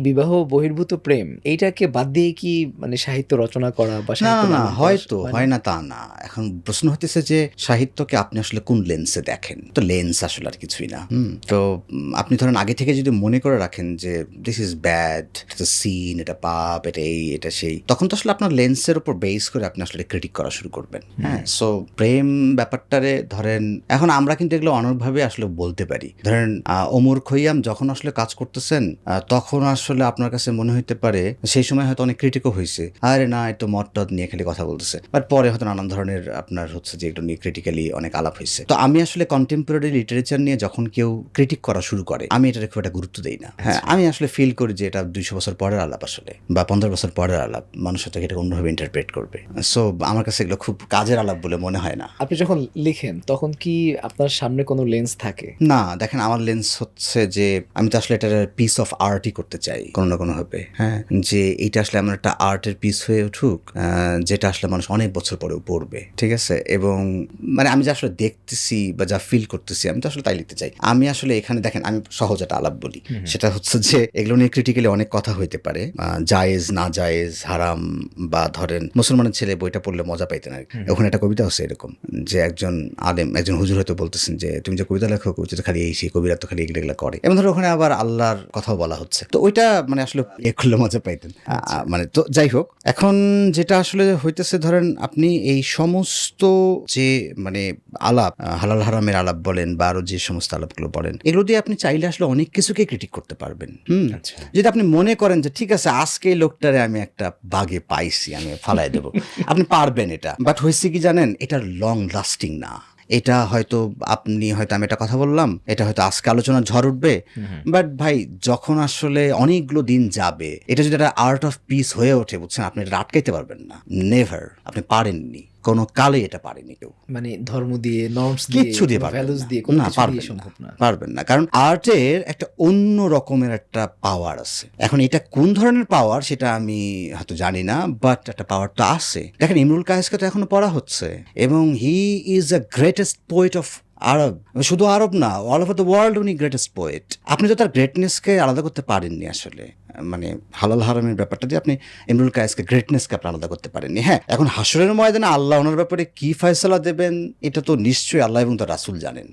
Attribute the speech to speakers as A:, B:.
A: বিবাহ বহির্ভূত প্রেম এইটাকে বাদ দিয়ে কি মানে সাহিত্য রচনা করা বা
B: না
A: সাহিত্য
B: না
A: নাটক করা
B: হয়তো
A: হয়
B: হয় না তা না। এখন প্রশ্ন হতেছে যে সাহিত্যকে আপনি আসলে কোন লেন্সে দেখেন। তো লেন্স আসলে আর কিছুই না। তো আপনি ধরেন আগে থেকে যদি মনে করে রাখেন যে দিস ইজ ব্যাড, এটা সিন, এটা পাপ, এটা এই, এটা সেই, তখন তো আসলে আপনার লেন্সের উপর বেস করে আপনি আসলে ক্রিটিক করা শুরু করবেন। হ্যাঁ, সো প্রেম ব্যাপারটারে ধরেন এখন আমরা কিন্তু এগুলো অনেকভাবে আসলে বলতে পারি। ধরেন ওমর খৈয়াম যখন আসলে কাজ করতেছেন তখন আসলে আপনার কাছে মনে হইতে পারে সেই সময় হয়তো অনেক ক্রিটিকও হয়েছে, আরে না একটু মদ টদ নিয়ে খালি কথা বলতেছে, বাট পরে হয়তো নানান ধরনের আপনার হচ্ছে যে একটু নিয়ে ক্রিটিক্যালি অনেক আলাপ হয়েছে। তো আমি আসলে কন্টেম্পোরারি লিটারেচার নিয়ে যখন কেউ ক্রিটিক করা শুরু করে আমি এটা খুব একটা গুরুত্ব দেই না। হ্যাঁ, আমি আসলে ফিল করি যে এটা 200 বছর পরের আলাপ আসলে, বা 15 বছর পরের আলাপ, মানুষ হয়তো এটা অন্যভাবে ইন্টারপ্রেট করবে। সো আমার কাছে এগুলো খুব কাজের আলাপ বলে মনে হয় না।
A: আপনি যখন লিখেন তখন কি আপনার সামনে কোনো লেন্স থাকে?
B: না, দেখেন আমার লেন্স হচ্ছে যে আমি তো আসলে এটা পিস অফ আর্টই করতে চাই কোনো না কোনো ভাবে। হ্যাঁ, যে এইটা আসলে আমার একটা আর্টের পিস হয়ে উঠুক, যেটা আসলে মানুষ অনেক বছর পরেও পড়বে, ঠিক আছে? এবং মানে আমি যা আসলে দেখতেছি বা যা ফিল করতেছি আমি তো আসলে তাই লিখতে চাই। আমি আসলে এখানে দেখেন আমি সহজ একটা আলাপ বলি, সেটা হচ্ছে যে এগুলো নিয়ে ক্রিটিক্যালি অনেক কথা হইতে পারে, জায়েজ না জায়েজ, হারাম, বা ধরেন মুসলমানের ছেলে বইটা পড়লে মজা পাইতেন আর কি। ওখানে একটা কবিতা আছে এরকম যে একজন আলেম, একজন হুজুর হয়তো বলতেছেন যে তুমি যে কবিতা লেখো, কবিতা খালি এই সেই, কবিরা তো খালি এগুলো এগুলো করে, এবং ধরো ওখানে আবার আল্লাহর কথাও বলা হচ্ছে, তো ওইটা মানে আসলে এ করলে মজা পাইতেন। মানে তো যাই হোক, এখন যেটা আসলে হইতেছে ধরেন আপনি এই সমস্ত যে মানে আলাপ, হালাল হারামের আলাপ বলেন বা আরো যে সমস্ত আলাপগুলো বলেন, এগুলো দিয়ে আপনি চাইলে আসলে অনেক কিছুকে ক্রিটিক করতে পারবেন। যদি আপনি মনে করেন যে ঠিক আছে আজকে এই লোকটারে আমি একটা বাগে পাইছি, আমি ফালাই দেবো, আপনি পারবেন এটা। বাট হয়েছে কি জানেন, এটা লং লাস্টিং না। এটা হয়তো আপনি হয়তো আমি একটা কথা বললাম, এটা হয়তো আজকে আলোচনার ঝড় উঠবে, বাট ভাই যখন আসলে অনেকগুলো দিন যাবে, এটা যদি একটা আর্ট অফ পিস হয়ে ওঠে, বুঝছেন, আপনি এটা আটকাইতে পারবেন না। নেভার, আপনি পারেননি, কোনো কালে এটা পারেনি কেউ।
A: মানে ধর্ম দিয়ে, নর্মস দিয়ে,
B: কিচ্ছু দিয়ে
A: ভ্যালুস দিয়ে কোনো কিছু দিয়ে সম্ভব না।
B: পারবেন না, কারণ আর্টের একটা অন্য রকমের একটা পাওয়ার আছে। এখন এটা কোন ধরনের পাওয়ার সেটা আমি হয়তো জানি না, বাট একটা পাওয়ার তো আছে। দেখেন ইমরুল কায়েসকে তো এখনো পড়া হচ্ছে, এবং he is the greatest poet of আরব। শুধু আরব না, অল ওভার দ্য ওয়ার্ল্ড উনি গ্রেটেস্ট পোয়েট। আপনি তো তার গ্রেটনেসকে আলাদা করতে পারেননি আসলে, মানে হালাল হারামের ব্যাপারটা দিয়ে আপনি ইমরুল কায়েসকে গ্রেটনেসকে আপনি আলাদা করতে পারেননি। হ্যাঁ, এখন হাসরের ময়দানে আল্লাহ ওনার ব্যাপারে কি ফয়সালা দেবেন এটা তো নিশ্চয়ই আল্লাহ এবং তার রাসূল জানেন।